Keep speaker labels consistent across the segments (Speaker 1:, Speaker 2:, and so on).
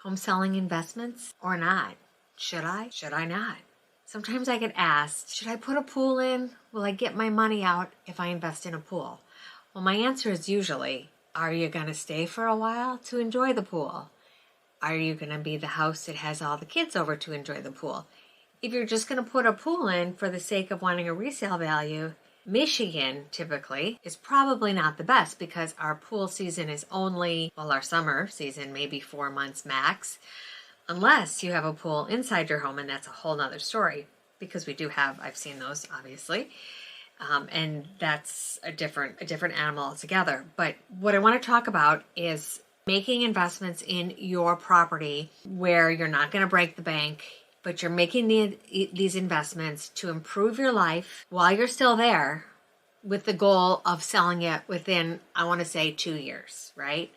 Speaker 1: home selling investments or not? Should I? Should I not? Sometimes I get asked, should I put a pool in? Will I get my money out if I invest in a pool? Well, my answer is usually, are you going to stay for a while to enjoy the pool? Are you going to be the house that has all the kids over to enjoy the pool? If you're just going to put a pool in for the sake of wanting a resale value, Michigan typically is probably not the best because our pool season is only, well, our summer season, maybe 4 months max, unless you have a pool inside your home, and that's a whole nother story because we do have, I've seen those obviously. And that's a different animal altogether. But what I want to talk about is making investments in your property where you're not going to break the bank, but you're making these investments to improve your life while you're still there with the goal of selling it within, I want to say, 2 years, right?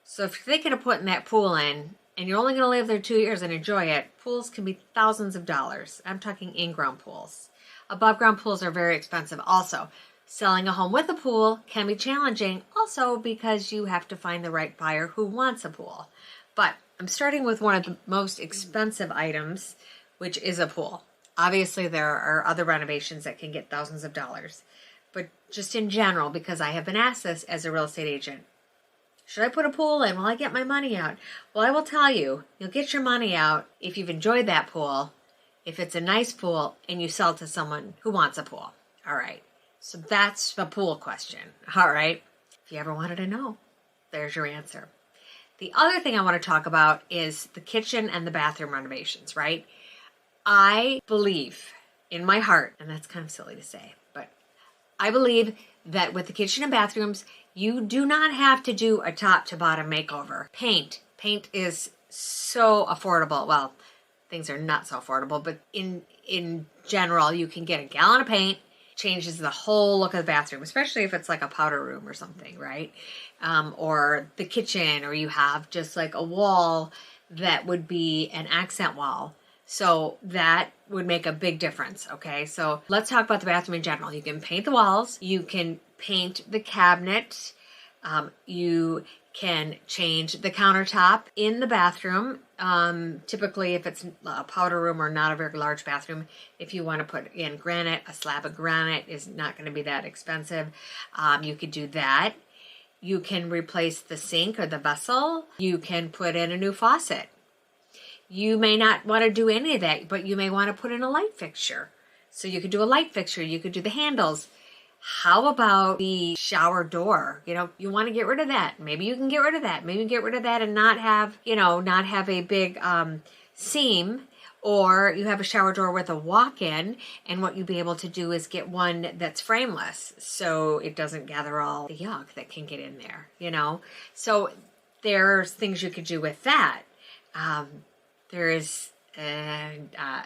Speaker 1: So if you're thinking of putting that pool in and you're only going to live there 2 years and enjoy it, pools can be thousands of dollars. I'm talking in-ground pools. Above ground pools are very expensive also. Selling a home with a pool can be challenging also because you have to find the right buyer who wants a pool. But I'm starting with one of the most expensive items, which is a pool. Obviously, there are other renovations that can get thousands of dollars. But just in general, because I have been asked this as a real estate agent, should I put a pool in? Will I get my money out? Well, I will tell you, you'll get your money out if you've enjoyed that pool, if it's a nice pool, and you sell to someone who wants a pool. All right. So that's the pool question. All right. If you ever wanted to know, there's your answer. The other thing I want to talk about is the kitchen and the bathroom renovations, right? I believe in my heart, and that's kind of silly to say, but I believe that with the kitchen and bathrooms, you do not have to do a top to bottom makeover. Paint is so affordable. Well, things are not so affordable, but in general, you can get a gallon of paint, changes the whole look of the bathroom, especially if it's like a powder room or something, right? Or the kitchen, or you have just like a wall that would be an accent wall. So that would make a big difference, okay? So let's talk about the bathroom in general. You can paint the walls, you can paint the cabinet, you can change the countertop in the bathroom. Typically, if it's a powder room or not a very large bathroom, if you want to put in granite, a slab of granite is not going to be that expensive. You could do that. You can replace the sink or the vessel. You can put in a new faucet. You may not want to do any of that, but you may want to put in a light fixture. So you could do a light fixture. You could do the handles. How about the shower door? You know, you want to get rid of that. Maybe you can get rid of that. Maybe get rid of that and not have a big seam, or you have a shower door with a walk-in, and what you'd be able to do is get one that's frameless so it doesn't gather all the yuck that can get in there, you know? So there's things you could do with that. There is, a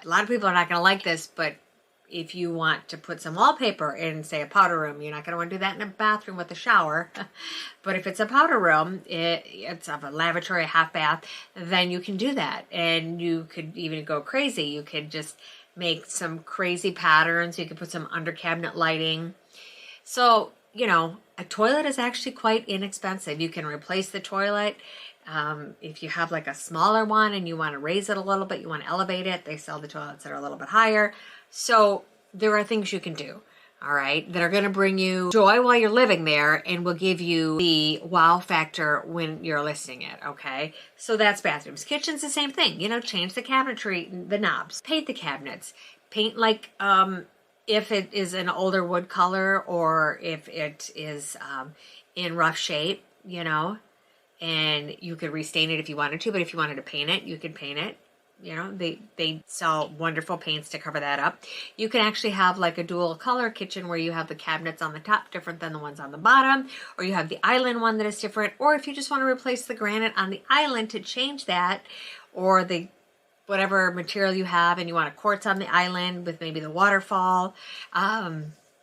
Speaker 1: lot of people are not going to like this, but if you want to put some wallpaper in, say, a powder room, you're not going to want to do that in a bathroom with a shower. But if it's a powder room, it's of a lavatory, a half bath, then you can do that. And you could even go crazy. You could just make some crazy patterns. You could put some under cabinet lighting. So, you know, a toilet is actually quite inexpensive. You can replace the toilet. If you have like a smaller one and you want to raise it a little bit, you want to elevate it, they sell the toilets that are a little bit higher. So there are things you can do, all right, that are going to bring you joy while you're living there and will give you the wow factor when you're listing it, okay? So that's bathrooms. Kitchen's the same thing, you know, change the cabinetry, the knobs, paint the cabinets, paint like if it is an older wood color or if it is in rough shape, you know, and you could restain it if you wanted to, but if you wanted to paint it, you could paint it. You know, they sell wonderful paints to cover that up. You can actually have like a dual color kitchen where you have the cabinets on the top different than the ones on the bottom, or you have the island one that is different, or if you just want to replace the granite on the island to change that, or the whatever material you have and you want a quartz on the island with maybe the waterfall,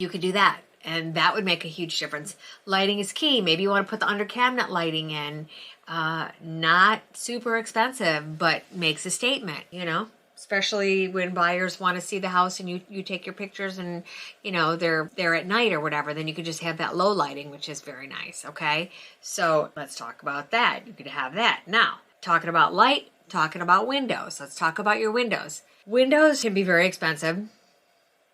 Speaker 1: you could do that. And that would make a huge difference. Lighting is key. Maybe you want to put the under cabinet lighting in. Not super expensive, but makes a statement, you know, especially when buyers want to see the house and you take your pictures and, you know, they're there at night or whatever, then you could just have that low lighting, which is very nice. Okay. So let's talk about that. You could have that. Now, talking about light, talking about windows. Let's talk about your windows. Windows can be very expensive.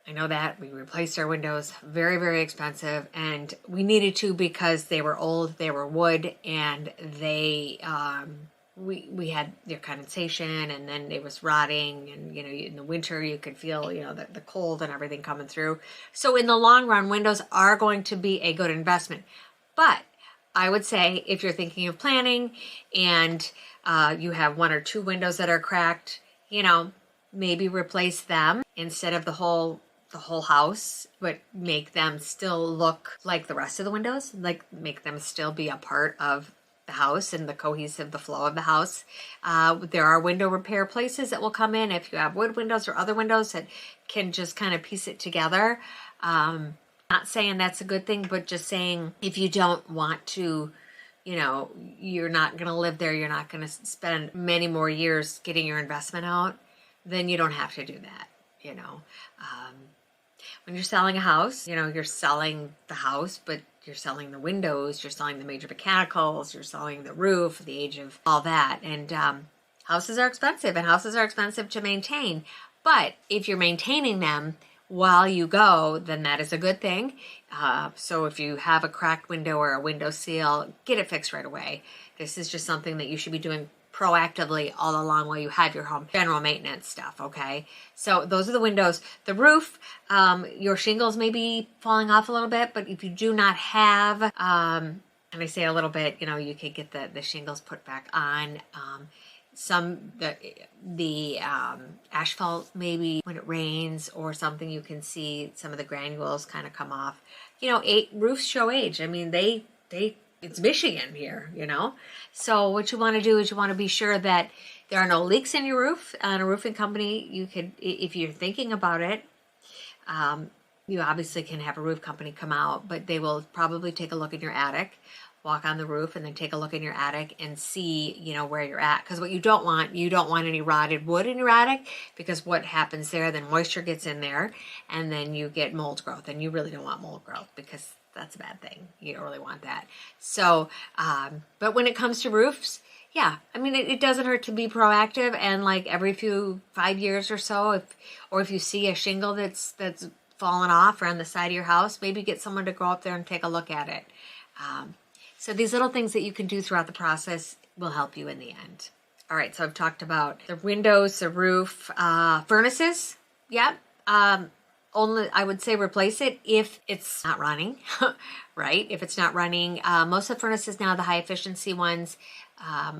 Speaker 1: I know that. We replaced our windows, very, very expensive, and we needed to because they were old, they were wood, and they we had their condensation, and then it was rotting, and in the winter you could feel the cold and everything coming through. So in the long run, windows are going to be a good investment. But I would say if you're thinking of planning and you have one or two windows that are cracked, maybe replace them instead of the whole house, but make them still look like the rest of the windows, like make them still be a part of the house and the flow of the house. There are window repair places that will come in if you have wood windows or other windows that can just kind of piece it together. Not saying that's a good thing, but just saying if you don't want to, you're not going to live there, you're not going to spend many more years getting your investment out, then you don't have to do that. When you're selling a house, you're selling the house, but you're selling the windows, you're selling the major mechanicals, you're selling the roof, the age of all that. And houses are expensive, and houses are expensive to maintain. But if you're maintaining them while you go, then that is a good thing. So if you have a cracked window or a window seal, get it fixed right away. This is just something that you should be doing proactively all along while you have your home general maintenance stuff, okay? So those are the windows. The roof, your shingles may be falling off a little bit, but if you do not have, and I say a little bit, you could get the shingles put back on. The asphalt, maybe when it rains or something, you can see some of the granules kind of come off. Roofs show age. I mean, it's Michigan here, So what you want to do is you want to be sure that there are no leaks in your roof. On a roofing company, you could, if you're thinking about it, you obviously can have a roof company come out, but they will probably take a look in your attic, walk on the roof, and then take a look in your attic and see, where you're at. Because what you don't want any rotted wood in your attic, because what happens there, then moisture gets in there, and then you get mold growth, and you really don't want mold growth because that's a bad thing. You don't really want that. So, but when it comes to roofs, yeah, I mean, it doesn't hurt to be proactive, and like every 5 years or so, if you see a shingle that's fallen off or on the side of your house, maybe get someone to go up there and take a look at it. So these little things that you can do throughout the process will help you in the end. All right, so I've talked about the windows, the roof, furnaces. Yeah. Only, I would say replace it if it's not running, right? If it's not running, most of the furnaces now, the high efficiency ones,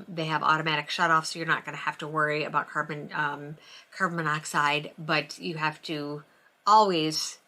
Speaker 1: they have automatic shutoff, so you're not going to have to worry about carbon monoxide, but you have to always,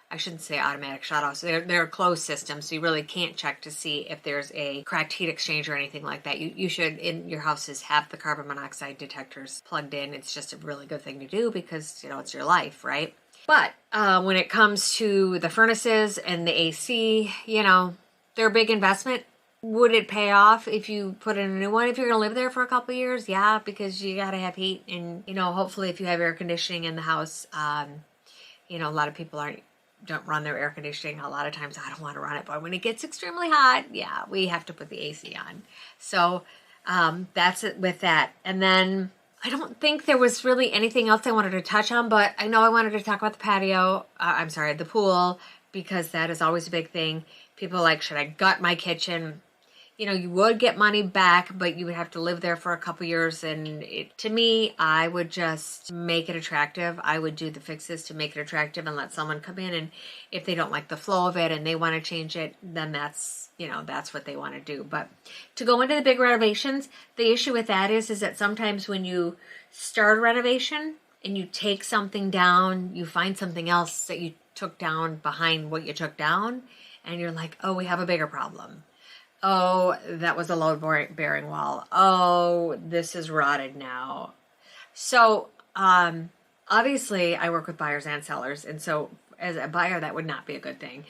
Speaker 1: I shouldn't say automatic shutoffs, they're a closed system, so you really can't check to see if there's a cracked heat exchange or anything like that. You should, in your houses, have the carbon monoxide detectors plugged in. It's just a really good thing to do because, it's your life, right? But when it comes to the furnaces and the AC, they're a big investment. Would it pay off if you put in a new one? If you're going to live there for a couple of years, yeah, because you got to have heat. And, hopefully if you have air conditioning in the house, a lot of people don't run their air conditioning. A lot of times I don't want to run it, but when it gets extremely hot, yeah, we have to put the AC on. So that's it with that. And then I don't think there was really anything else I wanted to touch on, but I know I wanted to talk about the patio. The pool, because that is always a big thing. People are like, should I gut my kitchen? You would get money back, but you would have to live there for a couple years. And to me, I would just make it attractive. I would do the fixes to make it attractive and let someone come in. And if they don't like the flow of it and they want to change it, then that's what they want to do. But to go into the big renovations, the issue with that is that sometimes when you start a renovation and you take something down, you find something else that you took down behind what you took down. And you're like, oh, we have a bigger problem. Oh, that was a load-bearing wall. Oh, this is rotted now. So, obviously, I work with buyers and sellers. And so, as a buyer, that would not be a good thing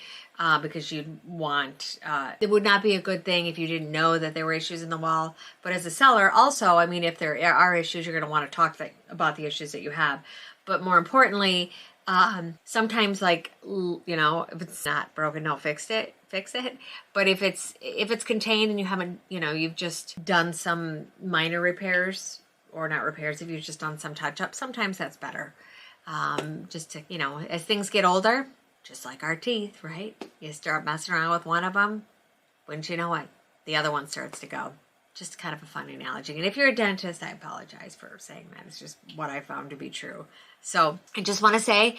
Speaker 1: because you'd want... it would not be a good thing if you didn't know that there were issues in the wall. But as a seller, also, if there are issues, you're going to want to talk about the issues that you have. But more importantly, Sometimes, like, if it's not broken, don't fix it. But if it's contained and you haven't, you've just done some minor repairs, or not repairs, if you've just done some touch up, sometimes that's better. Just to, as things get older, just like our teeth, right? You start messing around with one of them, wouldn't you know it, the other one starts to go. Just kind of a fun analogy. And if you're a dentist, I apologize for saying that. It's just what I found to be true. So I just want to say,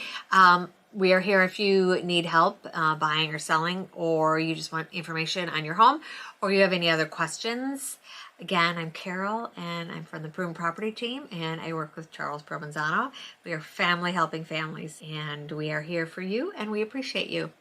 Speaker 1: we are here if you need help buying or selling, or you just want information on your home, or you have any other questions. Again, I'm Carol, and I'm from the Prune property team, and I work with Charles Provenzano. We are family helping families, and we are here for you, and we appreciate you.